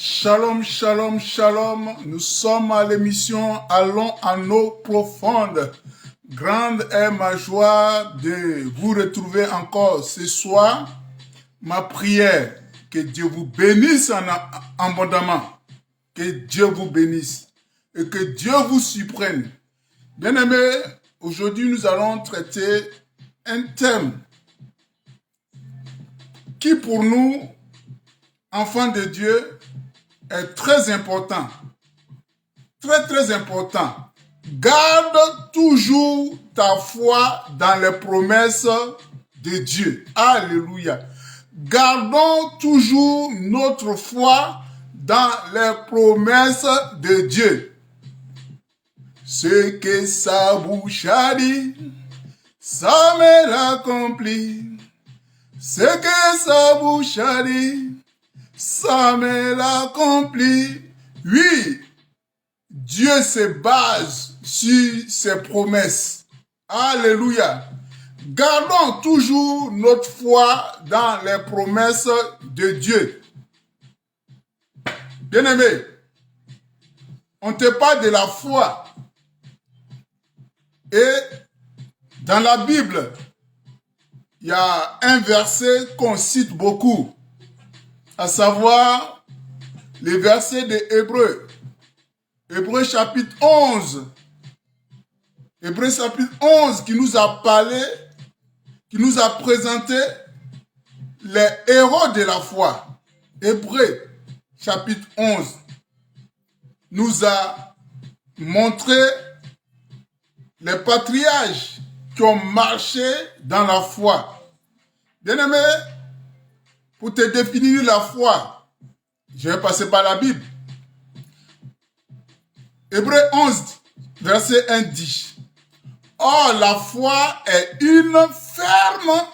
Shalom, shalom, shalom. Nous sommes à l'émission Allons en eau profonde. Grande est ma joie de vous retrouver encore ce soir. Ma prière, que Dieu vous bénisse abondamment. Que Dieu vous bénisse et que Dieu vous surprenne. Bien-aimés, aujourd'hui nous allons traiter un thème qui pour nous, enfants de Dieu, est très important. Très, très important. Garde toujours ta foi dans les promesses de Dieu. Alléluia. Gardons toujours notre foi dans les promesses de Dieu. Ce que sa bouche a dit, ça me l'accomplit. Ce que sa bouche a dit, ça me l'accomplit. Oui, Dieu se base sur ses promesses. Alléluia. Gardons toujours notre foi dans les promesses de Dieu. Bien-aimé, on te parle de la foi. Et dans la Bible, il y a un verset qu'on cite beaucoup, à savoir les versets de Hébreux. Hébreux chapitre 11. Hébreux chapitre 11 qui nous a parlé, qui nous a présenté les héros de la foi. Hébreux chapitre 11 nous a montré les patriarches qui ont marché dans la foi. Bien-aimé, pour te définir la foi, je vais passer par la Bible. Hébreux 11, verset 1 dit, « Or, la foi est une ferme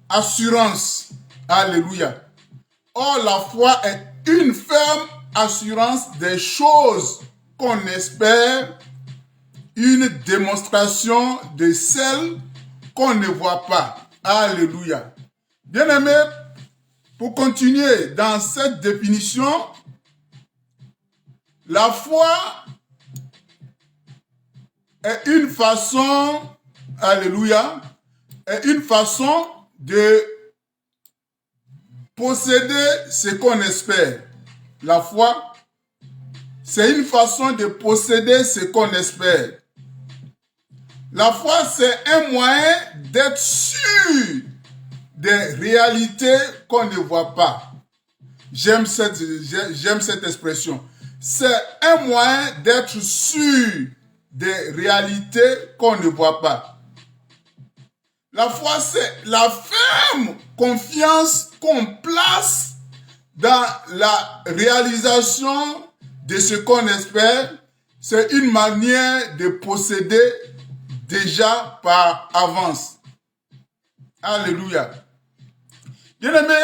assurance. » Alléluia. « Or, la foi est une ferme assurance des choses qu'on espère, une démonstration de celles qu'on ne voit pas. » Alléluia. Bien-aimé, pour continuer dans cette définition, la foi est une façon, alléluia, est une façon de posséder ce qu'on espère. La foi, c'est une façon de posséder ce qu'on espère. La foi, c'est un moyen d'être sûr des réalités qu'on ne voit pas. J'aime cette expression. C'est un moyen d'être sûr des réalités qu'on ne voit pas. La foi, c'est la ferme confiance qu'on place dans la réalisation de ce qu'on espère. C'est une manière de posséder déjà par avance. Alléluia. Bien-aimé,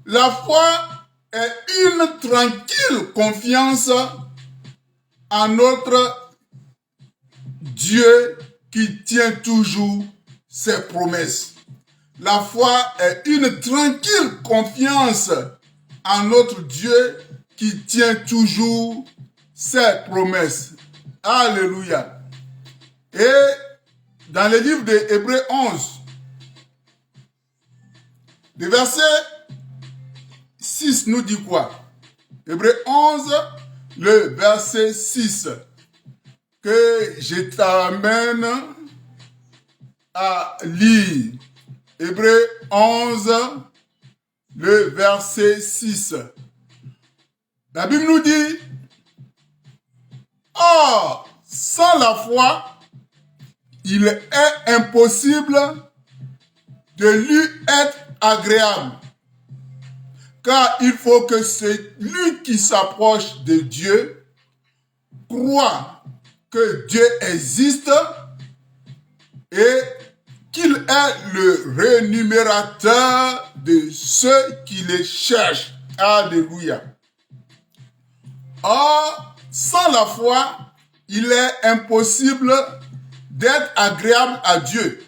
la foi est une tranquille confiance en notre Dieu qui tient toujours ses promesses. La foi est une tranquille confiance en notre Dieu qui tient toujours ses promesses. Alléluia. Et dans le livre de Hébreux 11, le verset 6 nous dit quoi? Hébreux 11, le verset 6, que je t'amène à lire. Hébreux 11, le verset 6. La Bible nous dit, « Or, sans la foi, il est impossible de lui être agréable. Car il faut que celui qui s'approche de Dieu croit que Dieu existe et qu'il est le rémunérateur de ceux qui le cherchent. » Alléluia. Or, sans la foi, il est impossible d'être agréable à Dieu.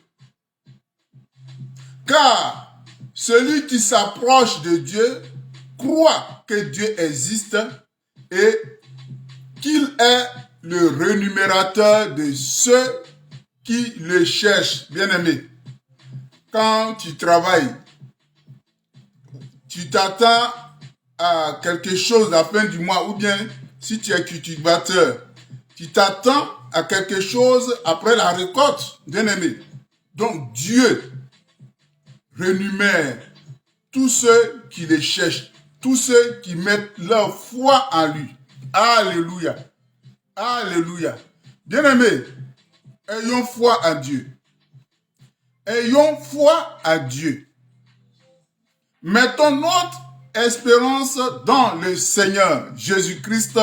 Car celui qui s'approche de Dieu croit que Dieu existe et qu'il est le rémunérateur de ceux qui le cherchent. Bien-aimé, quand tu travailles, tu t'attends à quelque chose à la fin du mois, ou bien si tu es cultivateur, tu t'attends à quelque chose après la récolte, bien-aimé. Donc Dieu rémunère tous ceux qui les cherchent, tous ceux qui mettent leur foi en lui. Alléluia. Alléluia. Bien-aimé, ayons foi à Dieu. Ayons foi à Dieu. Mettons notre espérance dans le Seigneur Jésus-Christ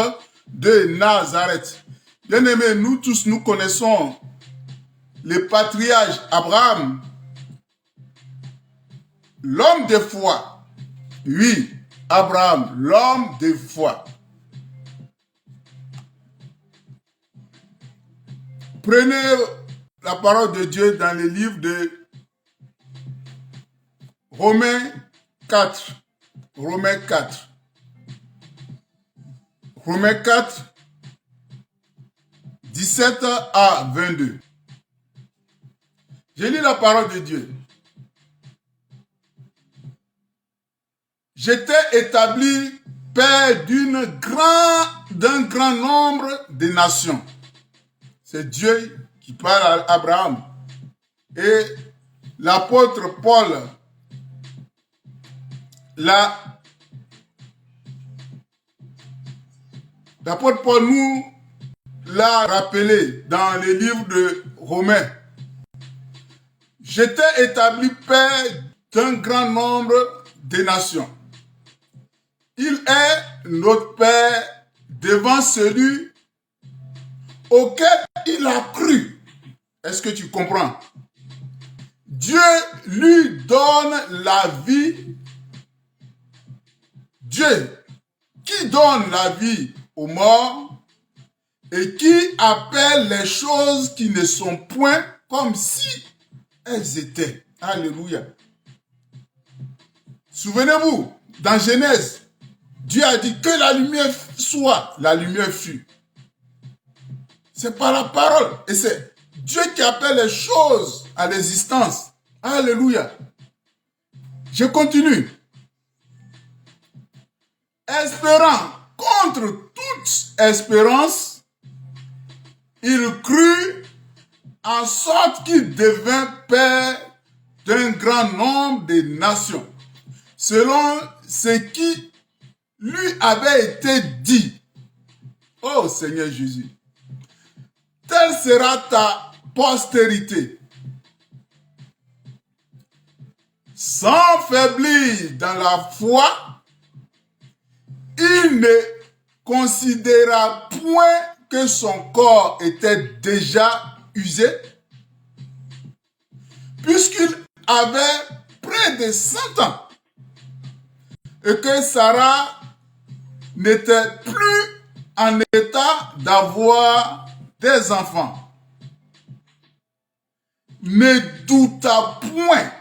de Nazareth. Bien-aimés, nous tous, nous connaissons le patriarche Abraham, l'homme de foi. Oui, Abraham, l'homme de foi. Prenez la parole de Dieu dans le livre de Romains 4. Romains 4. Romains 4, 17 à 22. Je lis la parole de Dieu. J'étais établi père d'un grand nombre de nations. C'est Dieu qui parle à Abraham. Et l'apôtre Paul, l'apôtre Paul nous l'a rappelé dans le livre de Romains. J'étais établi père d'un grand nombre de nations. Il est notre Père devant celui auquel il a cru. Est-ce que tu comprends? Dieu lui donne la vie. Dieu qui donne la vie aux morts et qui appelle les choses qui ne sont point comme si elles étaient. Alléluia. Souvenez-vous, dans Genèse, Dieu a dit que la lumière soit, la lumière fut. C'est par la parole. Et c'est Dieu qui appelle les choses à l'existence. Alléluia. Je continue. Espérant contre toute espérance, il crut en sorte qu'il devint père d'un grand nombre de nations, selon ce qui lui avait été dit. Oh Seigneur Jésus, telle sera ta postérité. Sans faiblir dans la foi, il ne considéra point que son corps était déjà usé, puisqu'il avait près de 100 ans, et que Sarah n'était plus en état d'avoir des enfants. Ne douta point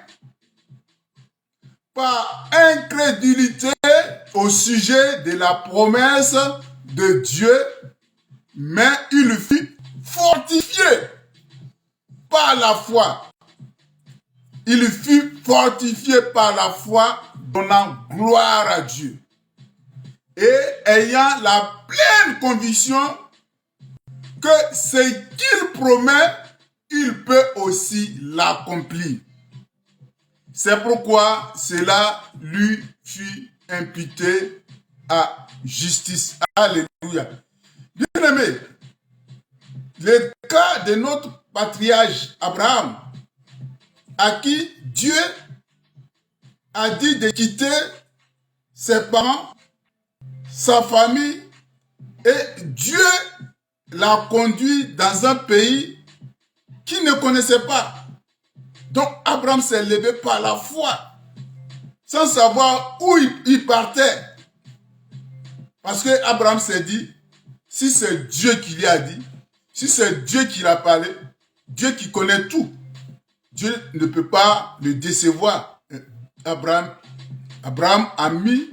par incrédulité au sujet de la promesse de Dieu, mais il fut fortifié par la foi. Il fut fortifié par la foi, donnant gloire à Dieu. Et ayant la pleine conviction que ce qu'il promet, il peut aussi l'accomplir. C'est pourquoi cela lui fut imputé à justice. Alléluia. Bien-aimé, le cas de notre patriarche Abraham, à qui Dieu a dit de quitter ses parents, sa famille, et Dieu l'a conduit dans un pays qu'il ne connaissait pas. Donc Abraham s'est levé par la foi, sans savoir où il partait. Parce que Abraham s'est dit, si c'est Dieu qui lui a dit, si c'est Dieu qui l'a parlé, Dieu qui connaît tout, Dieu ne peut pas le décevoir. Abraham a mis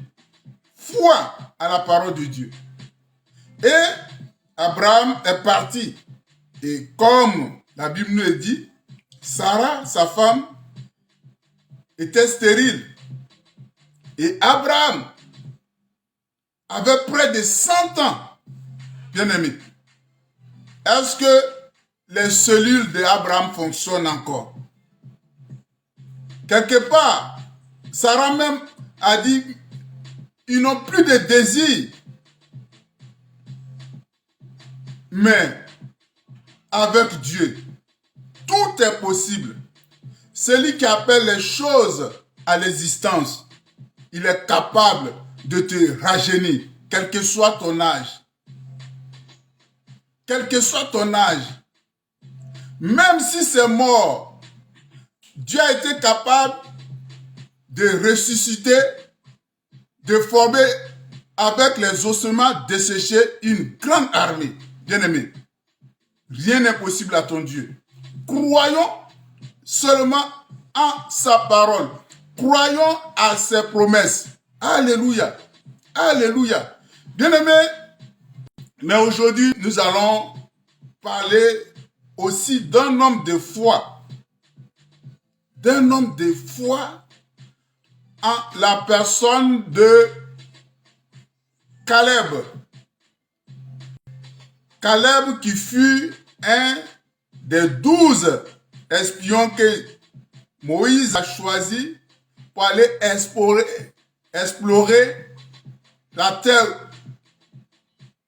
foi à la parole de Dieu. Et Abraham est parti. Et comme la Bible nous le dit, Sarah, sa femme, était stérile. Et Abraham avait près de 100 ans. Bien aimé, est-ce que les cellules d'Abraham fonctionnent encore? Quelque part, Sarah même a dit, ils n'ont plus de désir. Mais avec Dieu, tout est possible. Celui qui appelle les choses à l'existence, il est capable de te rajeunir, quel que soit ton âge. Quel que soit ton âge, même si c'est mort, Dieu a été capable de ressusciter, de former avec les ossements desséchés une grande armée. Bien-aimé, rien n'est possible à ton Dieu. Croyons seulement en sa parole. Croyons à ses promesses. Alléluia. Alléluia. Bien-aimé, mais aujourd'hui, nous allons parler aussi d'un homme de foi. D'un homme de foi en la personne de Caleb. Caleb qui fut un des 12 espions que Moïse a choisi pour aller explorer la terre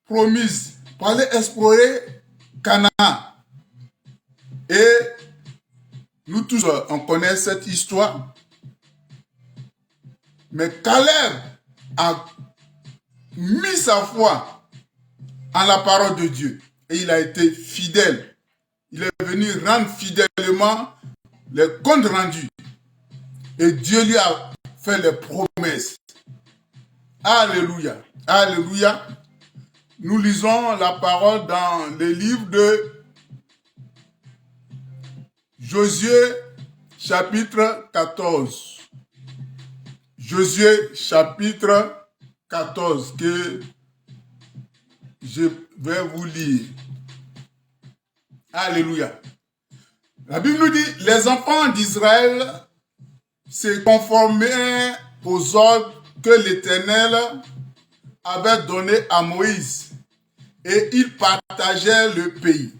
promise, pour aller explorer Canaan. Et nous tous, on connaît cette histoire. Mais Caleb a mis sa foi en la parole de Dieu. Et il a été fidèle. Il est venu rendre fidèlement les comptes rendus. Et Dieu lui a fait les promesses. Alléluia. Alléluia. Nous lisons la parole dans le livre de Josué, chapitre 14. Josué, chapitre 14, que je vais vous lire. Alléluia. La Bible nous dit, les enfants d'Israël se conformaient aux ordres que l'Éternel avait donnés à Moïse, et ils partageaient le pays.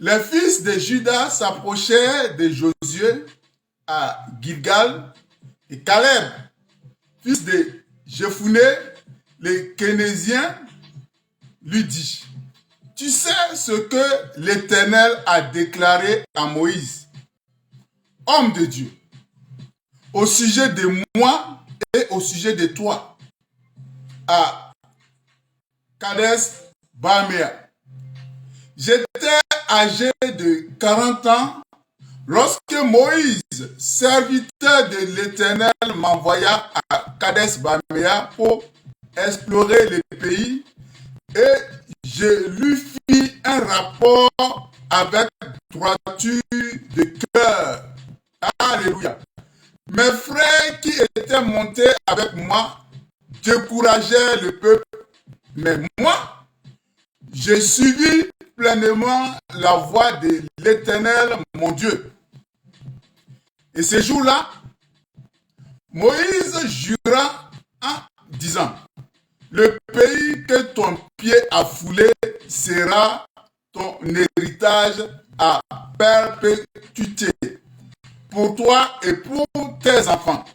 Les fils de Juda s'approchaient de Josué à Gilgal, et Caleb, fils de Jephuné, le Kénésien, lui dit, tu sais ce que l'Éternel a déclaré à Moïse, homme de Dieu, au sujet de moi et au sujet de toi, à Kades Barnéa. J'étais âgé de 40 ans lorsque Moïse, serviteur de l'Éternel, m'envoya à Kades Barnéa pour explorer le pays, et je lui fis un rapport avec droiture de cœur. Alléluia. Mes frères qui étaient montés avec moi décourageaient le peuple, mais moi, j'ai suivi pleinement la voie de l'Éternel, mon Dieu. Et ce jour-là, Moïse jura en disant, le pays que ton pied a foulé sera ton héritage à perpétuité pour toi et pour tes enfants,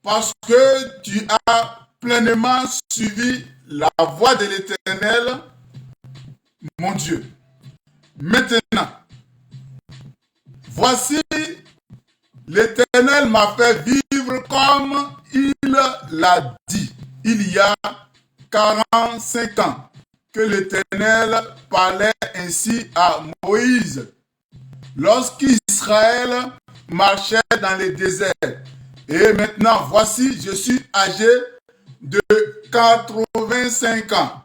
parce que tu as pleinement suivi la voie de l'Éternel, mon Dieu. Maintenant, voici, l'Éternel m'a fait vivre comme il l'a dit, il y a 45 ans, que l'Éternel parlait ainsi à Moïse, lorsqu'Israël marchait dans le désert. Et maintenant, voici, je suis âgé de 85 ans.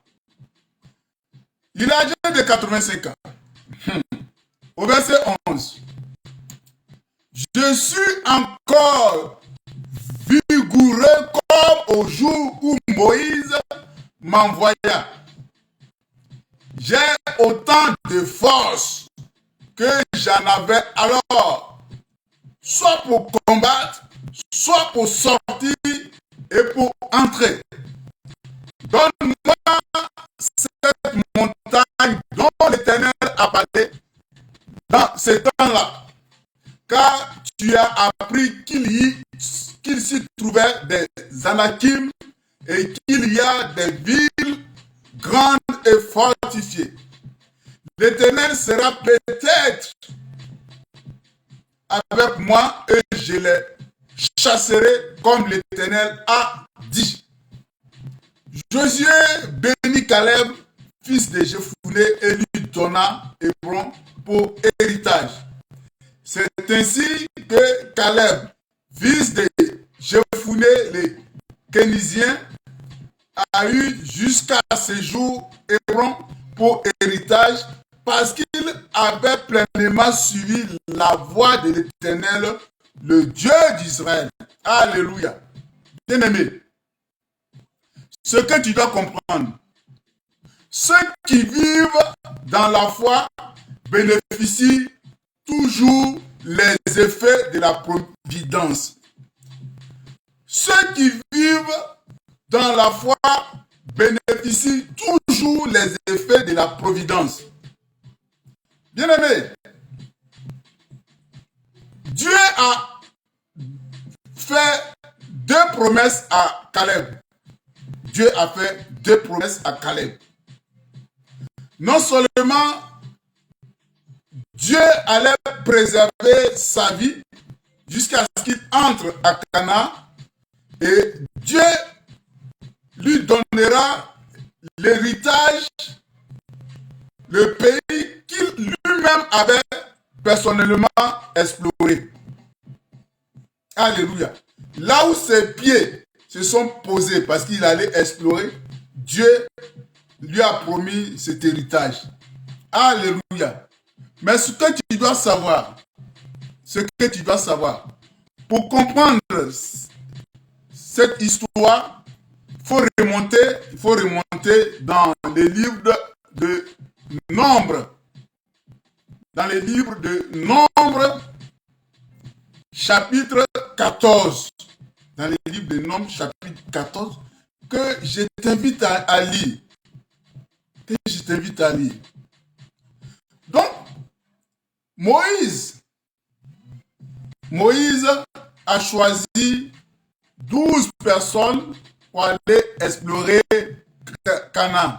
Il est âgé de 85 ans. Au verset 11. Je suis encore vigoureux comme au jour où Moïse m'envoya. J'ai autant de force que j'en avais alors, soit pour combattre, soit pour sortir et pour entrer. Donne-moi cette montagne dont l'Éternel a parlé dans ce temps-là, car tu as appris qu'il s'y trouvait des Anakim et qu'il y a des villes grandes et fortifiées. L'Éternel sera peut-être avec moi et je les chasserai comme l'Éternel a dit. Josué bénit Caleb, fils de Jephuné, et lui donna Hébron pour héritage. C'est ainsi que Caleb, fils de Jephuné, le Kénizien, a eu jusqu'à ce jour Hébron pour héritage parce qu'il avait pleinement suivi la voie de l'Éternel, le Dieu d'Israël. Alléluia. Bien-aimé, ce que tu dois comprendre, ceux qui vivent dans la foi bénéficient toujours les effets de la providence. Ceux qui vivent dans la foi bénéficient toujours les effets de la providence. Bien-aimé, Dieu a fait deux promesses à Caleb. Dieu a fait deux promesses à Caleb. Non seulement Dieu allait préserver sa vie jusqu'à ce qu'il entre à Canaan, et Dieu lui donnera l'héritage, le pays qu'il lui-même avait personnellement exploré. Alléluia. Là où ses pieds se sont posés parce qu'il allait explorer, Dieu lui a promis cet héritage. Alléluia. Mais ce que tu dois savoir, pour comprendre cette histoire, il faut remonter dans les livres de Nombre. Dans les livres de Nombre, chapitre 14. Dans les livres de Nombre, chapitre 14, que je t'invite à lire. Donc, Moïse a choisi 12 personnes pour aller explorer Canaan.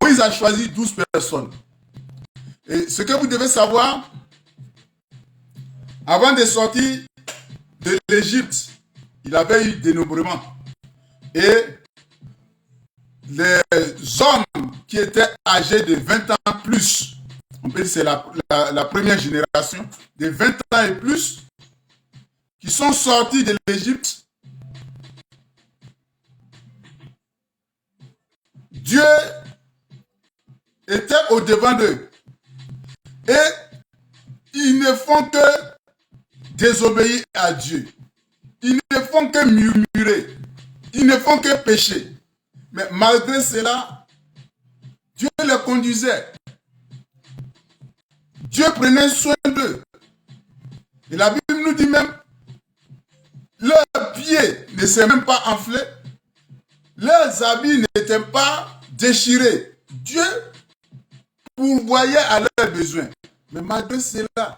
Moïse a choisi 12 personnes. Et ce que vous devez savoir, avant de sortir de l'Égypte, il avait eu dénombrement. Et les hommes qui étaient âgés de 20 ans plus, on peut dire que c'est la première génération, de 20 ans et plus, qui sont sortis de l'Égypte, Dieu était au-devant d'eux. Et ils ne font que désobéir à Dieu. Ils ne font que murmurer. Ils ne font que pécher. Mais malgré cela, Dieu les conduisait. Dieu prenait soin d'eux. Et la Bible nous dit même, leurs pieds ne s'est même pas enflés. Leurs habits n'étaient pas déchirés. Dieu pourvoyait à leurs besoins. Mais malgré cela,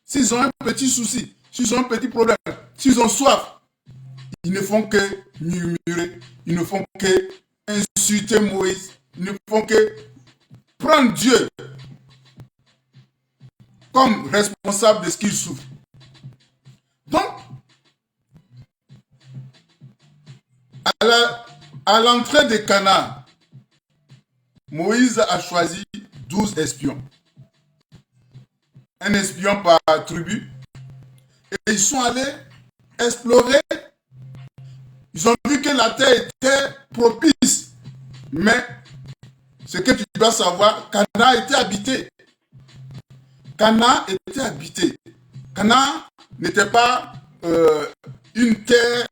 s'ils ont un petit souci, s'ils ont un petit problème, s'ils ont soif, ils ne font que murmurer, ils ne font que insulter Moïse, ils ne font que prendre Dieu comme responsable de ce qu'ils souffrent. Donc, à l'entrée de Canaan, Moïse a choisi 12 espions. Un espion par tribu. Et ils sont allés explorer. Ils ont vu que la terre était propice. Mais ce que tu dois savoir, Canaan était habité. Canaan était habité. Canaan n'était pas une terre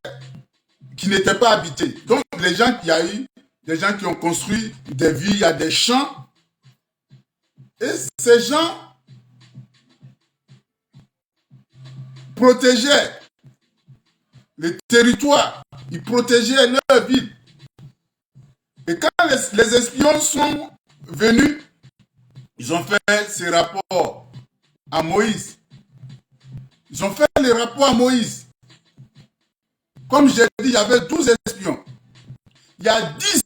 qui n'étaient pas habités. Donc, les gens, il y a eu des gens qui ont construit des villes, il y a des champs. Et ces gens protégeaient les territoires, ils protégeaient leurs villes. Et quand les espions sont venus, ils ont fait ces rapports à Moïse. Ils ont fait les rapports à Moïse. Comme j'ai dit, il y avait 12 espions. Il y a 10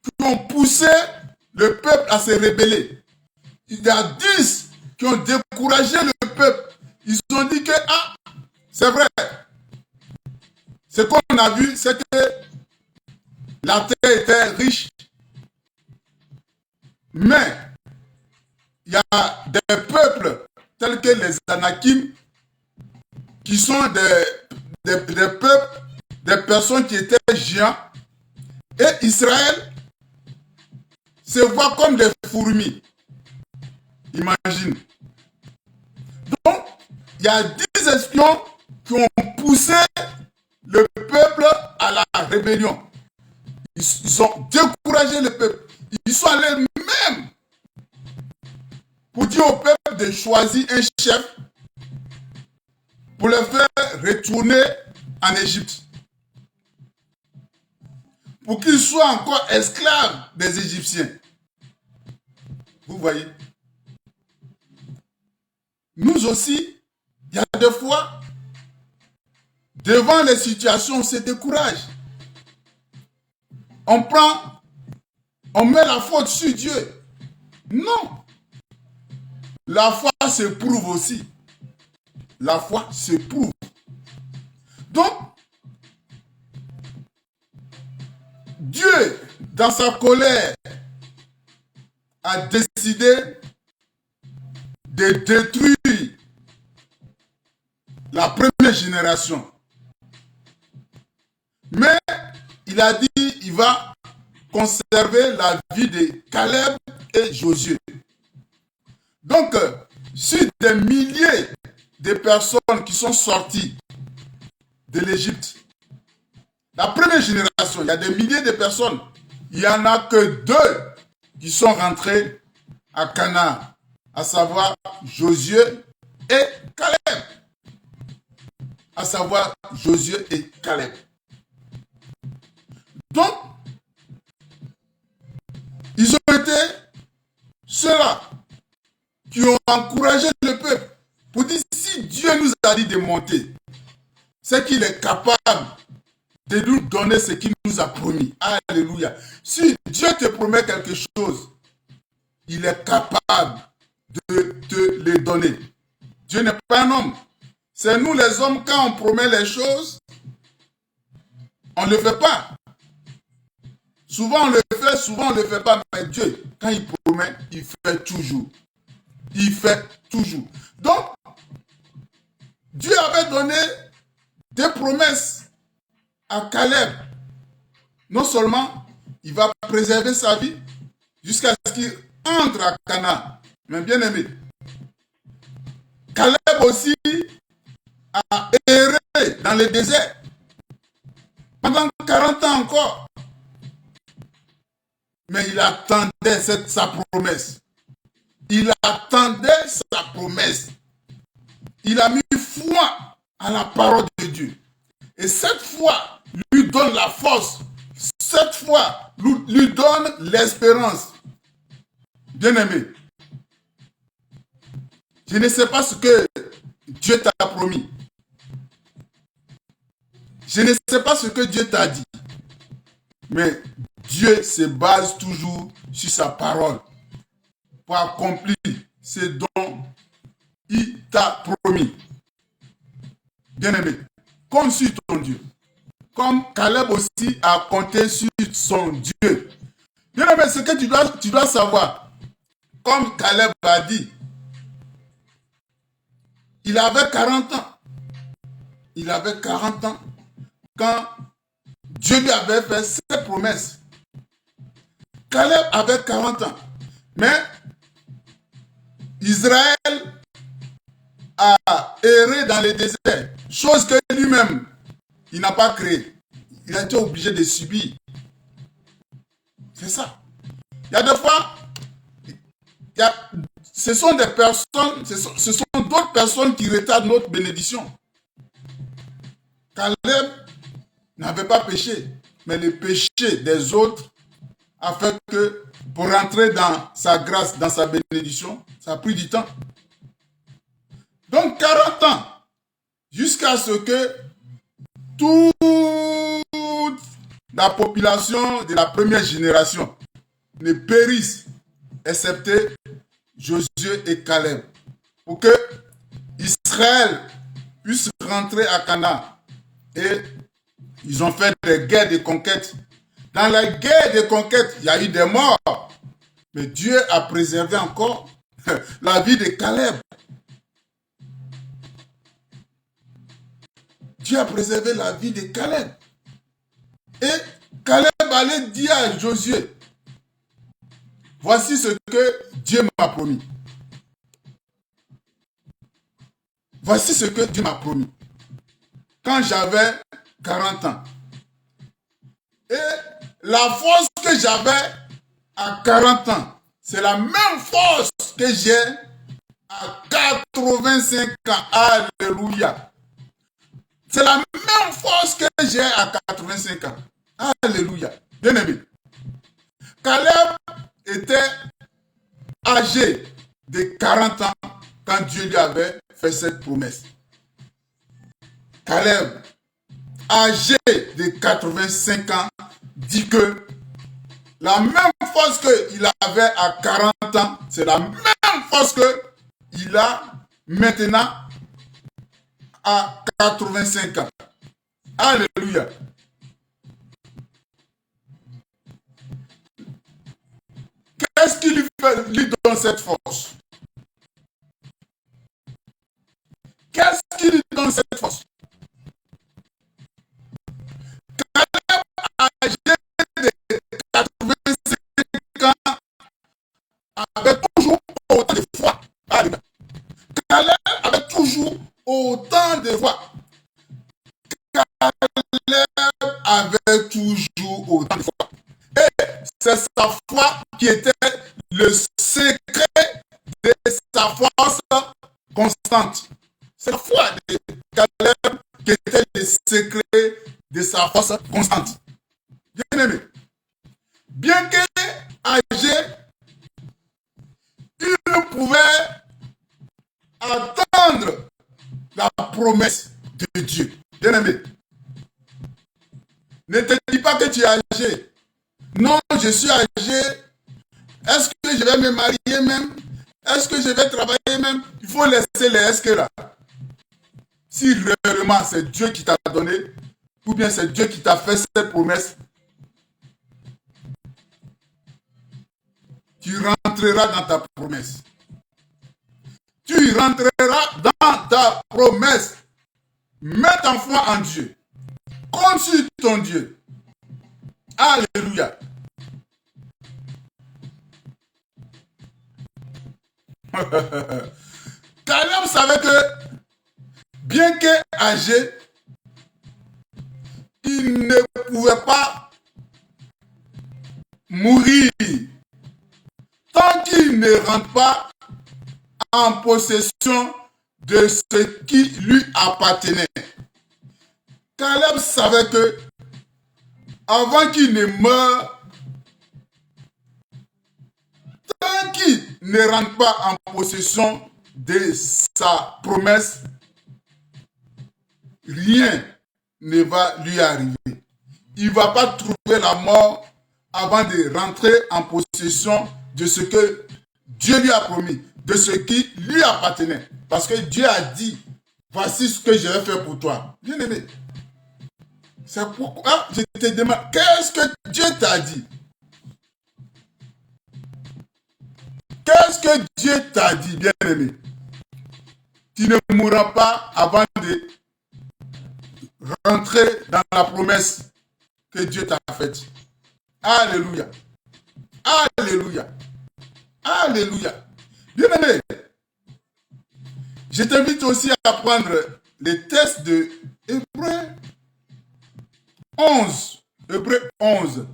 qui ont poussé le peuple à se rebeller. Il y a 10 qui ont découragé le peuple. Ils ont dit que, ah, c'est vrai. Ce qu'on a vu, c'est que la terre était riche. Mais il y a des peuples tels que les Anakim qui sont des peuples, des personnes qui étaient géants. Et Israël se voit comme des fourmis. Imagine. Donc, il y a 10 espions qui ont poussé le peuple à la rébellion. Ils ont découragé le peuple. Ils sont allés même pour dire au peuple de choisir un chef pour le faire retourner en Égypte. Pour qu'ils soient encore esclaves des Égyptiens. Vous voyez? Nous aussi, il y a des fois, devant les situations, on se décourage. On met la faute sur Dieu. Non. La foi se prouve aussi. La foi se prouve. Donc, Dieu, dans sa colère, a décidé de détruire la première génération. Mais il a dit qu'il va conserver la vie de Caleb et Josué. Donc, sur des milliers de personnes qui sont sorties de l'Égypte, la première génération, il y a des milliers de personnes, il n'y en a que 2 qui sont rentrés à Canaan, à savoir Josué et Caleb. À savoir Josué et Caleb. Donc, ils ont été ceux-là qui ont encouragé le peuple pour dire si Dieu nous a dit de monter, c'est qu'il est capable de nous donner ce qu'il nous a promis. Alléluia. Si Dieu te promet quelque chose, il est capable de te le donner. Dieu n'est pas un homme. C'est nous les hommes, quand on promet les choses, on ne le fait pas. Souvent on le fait, souvent on ne le fait pas. Mais Dieu, quand il promet, il fait toujours. Il fait toujours. Donc, Dieu avait donné des promesses à Caleb. Non seulement il va préserver sa vie jusqu'à ce qu'il entre à Canaan. Mais bien aimé, Caleb aussi a erré dans le désert pendant 40 ans encore. Mais il attendait sa promesse. Il attendait sa promesse. Il a mis foi à la parole de Dieu. Et cette foi lui donne la force. Cette foi lui donne l'espérance. Bien-aimé, je ne sais pas ce que Dieu t'a promis. Je ne sais pas ce que Dieu t'a dit. Mais Dieu se base toujours sur sa parole pour accomplir ce dont il t'a promis. Bien-aimé, compte sur ton Dieu. Comme Caleb aussi a compté sur son Dieu. Bien-aimé, ce que tu dois savoir, comme Caleb a dit, il avait 40 ans. Il avait 40 ans quand Dieu lui avait fait ses promesses. Caleb avait 40 ans. Mais Israël a erré dans le désert. Chose que lui-même, Il n'a pas créé. Il a été obligé de subir. C'est ça. Il y a des fois, ce sont des personnes, ce sont d'autres personnes qui retardent notre bénédiction. Caleb n'avait pas péché, mais le péché des autres a fait que pour rentrer dans sa grâce, dans sa bénédiction, ça a pris du temps. Donc 40 ans, jusqu'à ce que toute la population de la première génération ne périsse, excepté Josué et Caleb, pour que Israël puisse rentrer à Canaan. Et ils ont fait des guerres de conquête. Dans la guerre de conquête, il y a eu des morts. Mais Dieu a préservé encore la vie de Caleb. Dieu a préservé la vie de Caleb. Et Caleb allait dire à Josué, voici ce que Dieu m'a promis. Voici ce que Dieu m'a promis. Quand j'avais 40 ans. Et la force que j'avais à 40 ans, c'est la même force que j'ai à 85 ans. Alléluia. C'est la même force que j'ai à 85 ans. Alléluia. Bien aimé. Caleb était âgé de 40 ans quand Dieu lui avait fait cette promesse. Caleb, âgé de 85 ans, dit que la même force qu'il avait à 40 ans, c'est la même force qu'il a maintenant à 85 ans. Alléluia. Qu'est-ce qui lui donne cette force? Qu'est-ce qui lui donne cette force? Caleb, âgé de 85 ans, avait toujours autant de foi. Alléluia. Caleb avait toujours autant de foi. Caleb avait toujours autant de foi. Et c'est sa foi qui était le secret de sa force constante. C'est la foi de Caleb qui était le secret de sa force constante. Bien aimé, bien qu'âgé, il pouvait attendre la promesse de Dieu. Bien aimé, ne te dis pas que tu es âgé. Non, je suis âgé. Est-ce que je vais me marier même? Est-ce que je vais travailler même? Il faut laisser les est-ce que là. Si réellement c'est Dieu qui t'a donné, ou bien c'est Dieu qui t'a fait cette promesse, tu rentreras dans ta promesse. Tu rentreras dans ta promesse. Mets ta foi en Dieu. Compte sur ton Dieu. Alléluia. Caleb savait que, bien qu'âgé, il ne pouvait pas mourir tant qu'il ne rentre pas en possession de ce qui lui appartenait. Caleb savait que, avant qu'il ne meure, tant qu'il ne rentre pas en possession de sa promesse, rien ne va lui arriver. Il ne va pas trouver la mort avant de rentrer en possession de ce que Dieu lui a promis, de ce qui lui appartenait. Parce que Dieu a dit, voici ce que je vais faire pour toi. Bien aimé, c'est pourquoi je te demande, qu'est-ce que Dieu t'a dit? Qu'est-ce que Dieu t'a dit, bien aimé? Tu ne mourras pas avant de rentrer dans la promesse que Dieu t'a faite. Alléluia. Alléluia. Alléluia. Bien aimé, je t'invite aussi à prendre les tests de Hébreux 11. Hébreu 11.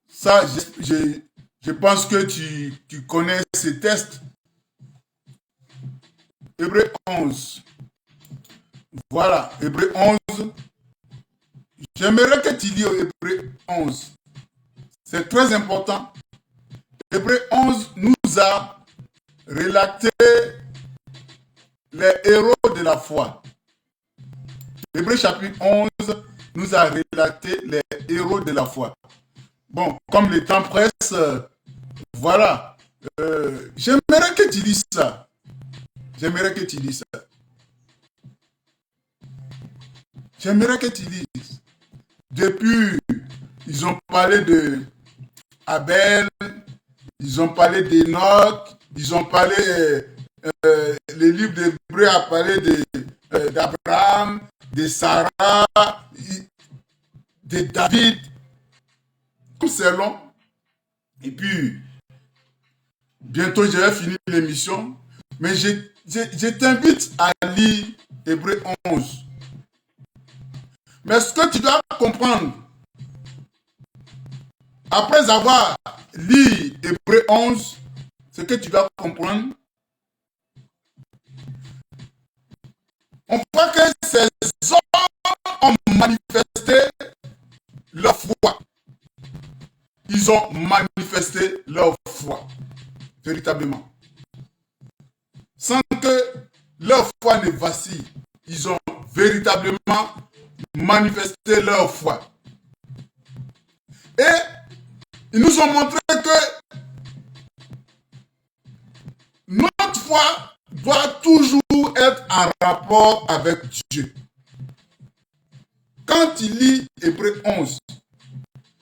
Ça, je pense que tu connais ces textes. Hébreu 11. Voilà, Hébreu 11. J'aimerais que tu lis Hébreu 11. C'est très important. Hébreu 11 nous a relaté les héros de la foi. Hébreu chapitre 11 nous a relaté les héros de la foi. Bon, comme le temps presse, voilà. J'aimerais que tu lises ça. J'aimerais que tu lises ça. J'aimerais que tu lises. Depuis, ils ont parlé de Abel, ils ont parlé d'Enoch, ils ont parlé, les livres d'Hébreu a parlé d'Abraham, de Sarah, de David. Tout c'est long. Et puis, bientôt je vais finir l'émission. Mais je t'invite à lire Hébreu 11. Mais ce que tu dois comprendre, après avoir lu Hébreu 11, ce que tu dois comprendre, on voit que ces hommes ont manifesté leur foi. Ils ont manifesté leur foi, véritablement. Sans que leur foi ne vacille. Ils ont véritablement manifesté leur foi. Et ils nous ont montré que notre foi doit toujours être en rapport avec Dieu. Quand tu lis Hébreu 11,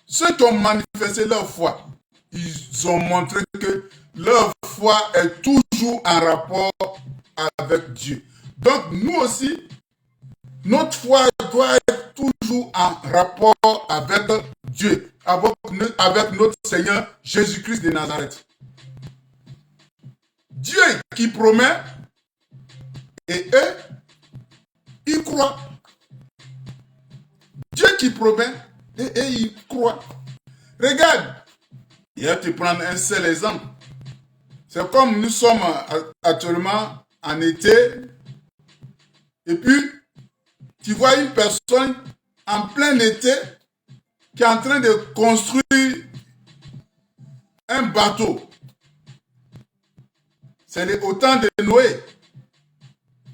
ceux qui ont manifesté leur foi, ils ont montré que leur foi est toujours en rapport avec Dieu. Donc nous aussi, notre foi doit être toujours en rapport avec Dieu, avec notre Seigneur Jésus-Christ de Nazareth. Dieu qui promet, et eux, ils croient. Dieu qui promet, et eux, ils croient. Regarde, je vais te prendre un seul exemple. C'est comme nous sommes actuellement en été, et puis tu vois une personne en plein été qui est en train de construire un bateau. C'est au temps de Noé.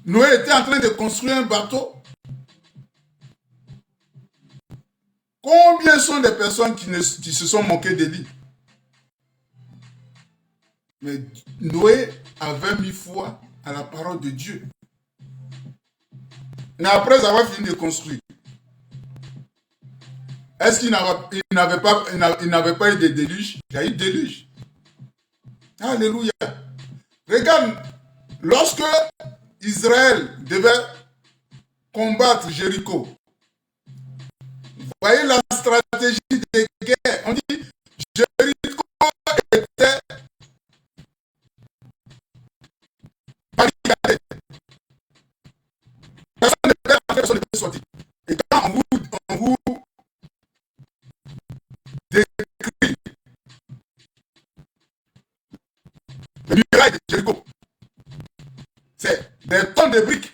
Noé était en train de construire un bateau. Combien sont des personnes qui se sont moquées de lui? Mais Noé avait mis foi à la parole de Dieu. Mais après avoir fini de construire, est-ce qu'il n'avait pas eu de déluge? Il y a eu déluge. Alléluia. Regarde, lorsque Israël devait combattre Jéricho, vous voyez la stratégie de guerre. On dit Jéricho était barricadé. Personne ne peut sortir. Et quand on vous décrit le muraille de Jéricho, c'est des tonnes de briques.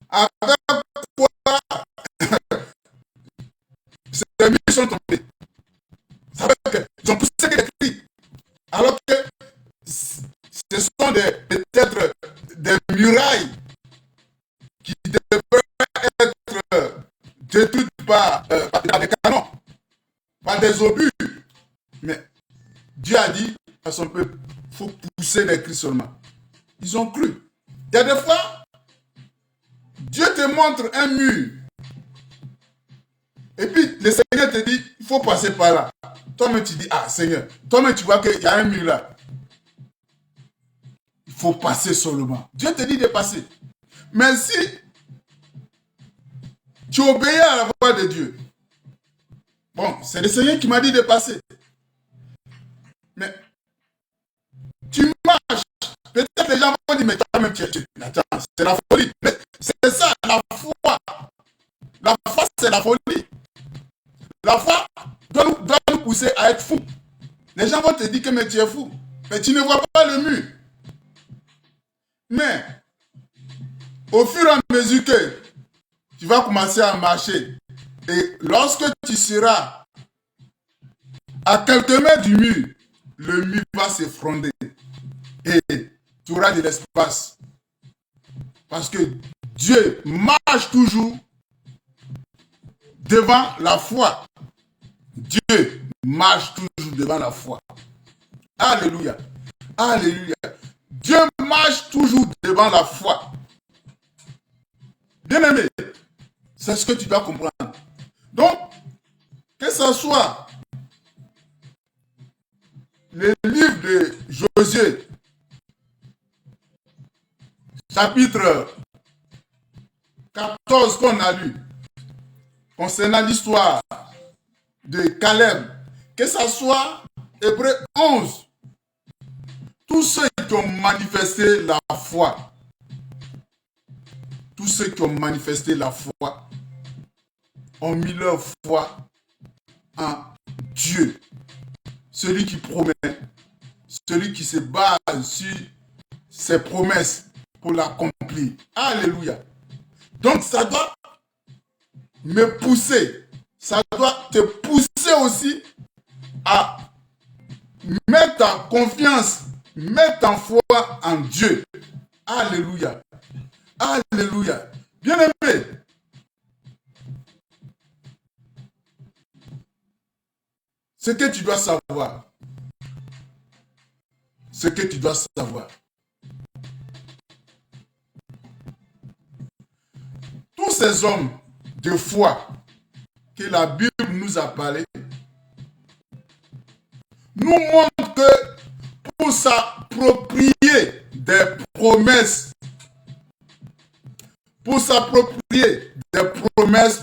Avec quoi ces murs sont tombés. Ça veut dire qu'ils ont poussé des cris. Alors que ce sont peut-être des murailles qui devraient être détruites par des canons, par des obus. Mais Dieu a dit à son peuple, il faut pousser les cris seulement. Ils ont cru. Il y a des fois, Dieu te montre un mur. Et puis le Seigneur te dit, il faut passer par là. Toi-même tu dis, ah Seigneur, toi-même tu vois qu'il y a un mur là. Il faut passer seulement. Dieu te dit de passer. Mais si tu obéis à la voix de Dieu, bon, c'est le Seigneur qui m'a dit de passer. Mais tu marches. Peut-être les gens vont dire, mais toi-même, attends, c'est la folie. Mais c'est ça, la foi. La foi c'est la folie. La foi doit nous pousser à être fous. Les gens vont te dire que mais tu es fou. Mais tu ne vois pas le mur. Mais au fur et à mesure que tu vas commencer à marcher, et lorsque tu seras à quelques mètres du mur, le mur va s'effondrer et tu auras de l'espace. Parce que Dieu marche toujours devant la foi. Dieu marche toujours devant la foi. Alléluia. Alléluia. Dieu marche toujours devant la foi. Bien-aimé, c'est ce que tu dois comprendre. Donc, que ce soit le livre de Josué, chapitre 14 qu'on a lu, concernant l'histoire de Caleb, que ce soit Hébreux 11, tous ceux qui ont manifesté la foi, tous ceux qui ont manifesté la foi, ont mis leur foi en Dieu. Celui qui promet, celui qui se base sur ses promesses pour l'accomplir. Alléluia. Donc ça doit me pousser, ça doit te pousser aussi à mettre ta confiance, mettre ta foi en Dieu. Alléluia. Alléluia. Bien-aimé, ce que tu dois savoir, ce que tu dois savoir, tous ces hommes de foi que la Bible nous a parlé, nous montrent que pour s'approprier des promesses,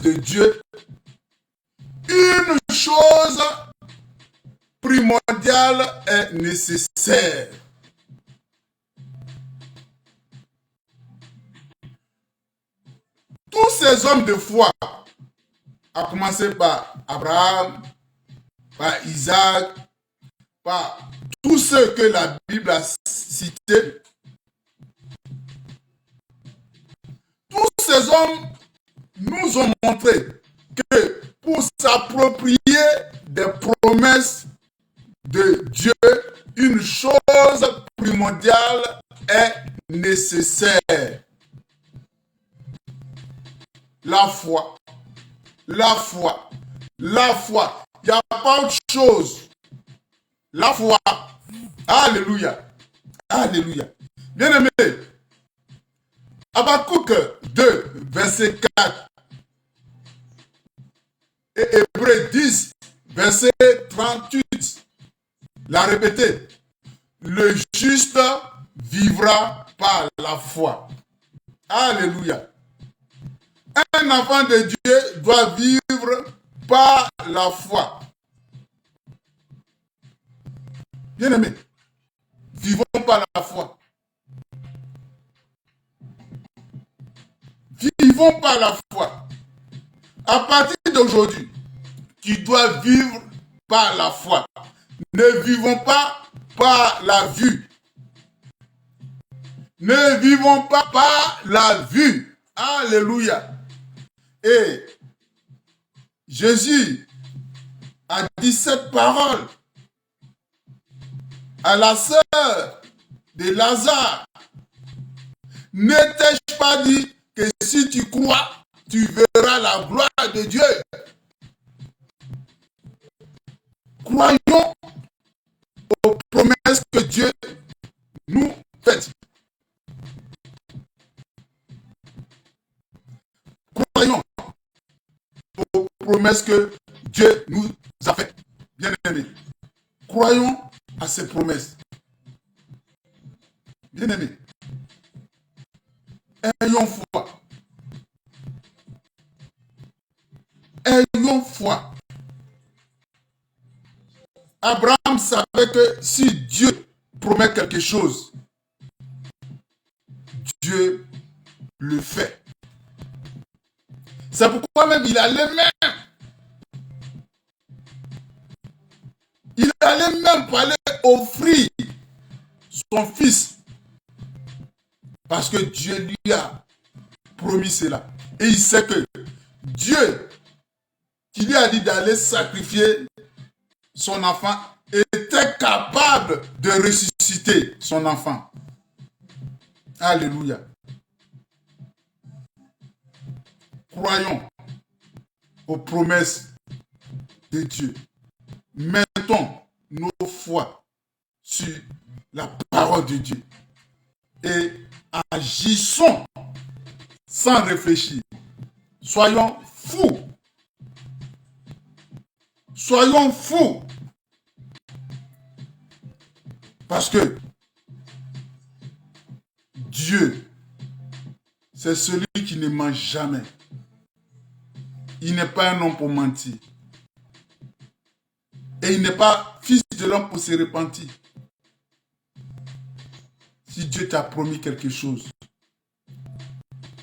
de Dieu, une chose primordiale est nécessaire. Tous ces hommes de foi, à commencer par Abraham, par Isaac, par tous ceux que la Bible a cités, tous ces hommes nous ont montré que pour s'approprier des promesses de Dieu, une chose primordiale est nécessaire. La foi. La foi. La foi. Il n'y a pas autre chose. La foi. Alléluia. Alléluia. Bien-aimé, Habakkuk 2, verset 4 et Hébreux 10, verset 38, l'a répété. Le juste vivra par la foi. Alléluia. Un enfant de Dieu doit vivre par la foi. Bien-aimés, vivons par la foi. Vivons par la foi. À partir d'aujourd'hui, tu dois vivre par la foi. Ne vivons pas par la vue. Ne vivons pas par la vue. Alléluia. Et Jésus a dit cette parole à la sœur de Lazare. Ne t'ai-je pas dit que si tu crois, tu verras la gloire de Dieu? Croyons aux promesses que Dieu nous fait. Croyons aux promesses que Dieu nous a faites. Bien aimés, croyons à ces promesses. Bien aimés, ayons foi. Ayons foi. Abraham savait que si Dieu promet quelque chose, Dieu le fait. C'est pourquoi même il allait même pour aller offrir son fils. Parce que Dieu lui a promis cela. Et il sait que Dieu, qui lui a dit d'aller sacrifier son enfant, était capable de ressusciter son enfant. Alléluia. Croyons aux promesses de Dieu. Mettons nos foi sur la parole de Dieu. Et agissons sans réfléchir. Soyons fous. Soyons fous. Parce que Dieu, c'est celui qui ne ment jamais. Il n'est pas un homme pour mentir. Et il n'est pas fils de l'homme pour se repentir. Si Dieu t'a promis quelque chose,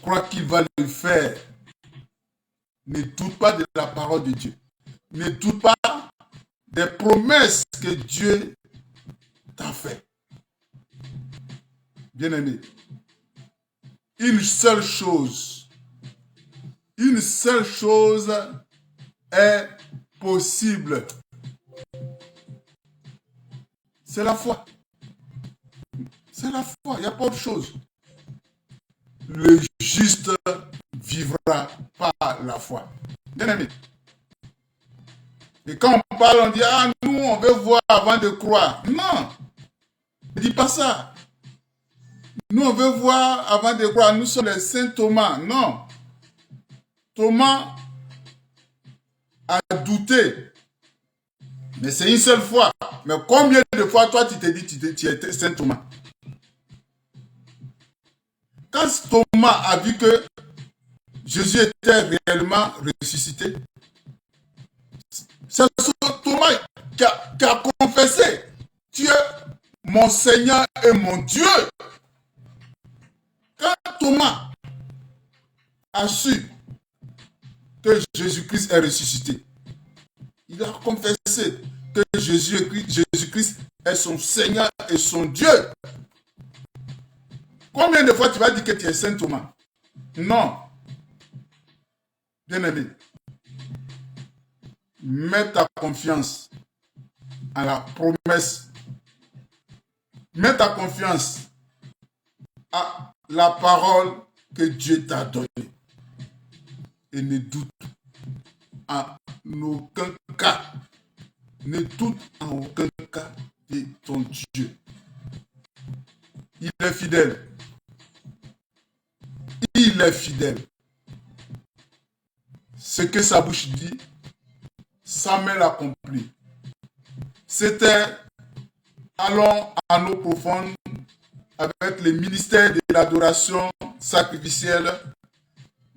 crois qu'il va le faire. Ne doute pas de la parole de Dieu. Ne doute pas des promesses que Dieu t'a faites. Bien-aimé, une seule chose est possible. C'est la foi. C'est la foi, il n'y a pas autre chose. Le juste vivra par la foi. Bien-aimé. Et quand on parle, on dit, ah, nous, on veut voir avant de croire. Non, ne dis pas ça. Nous, on veut voir avant de croire. Nous sommes les saints Thomas. Non. Thomas a douté. Mais c'est une seule fois. Mais combien de fois, toi, tu t'es dit tu étais saint Thomas? Quand Thomas a vu que Jésus était réellement ressuscité, c'est Thomas qui a confessé, tu es mon Seigneur et mon Dieu. Quand Thomas a su que Jésus-Christ est ressuscité, il a confessé que Jésus-Christ est son Seigneur et son Dieu. Combien de fois tu vas dire que tu es Saint Thomas? Non. Bien-aimé, mets ta confiance à la promesse. Mets ta confiance à la parole que Dieu t'a donnée. Et ne doute en aucun cas. Ne doute en aucun cas de ton Dieu. Il est fidèle. Il est fidèle. Ce que sa bouche dit, sa main l'accomplit. C'était Allons à nos profondes avec le ministère de l'adoration sacrificielle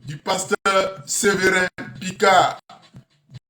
du pasteur Séverin Picard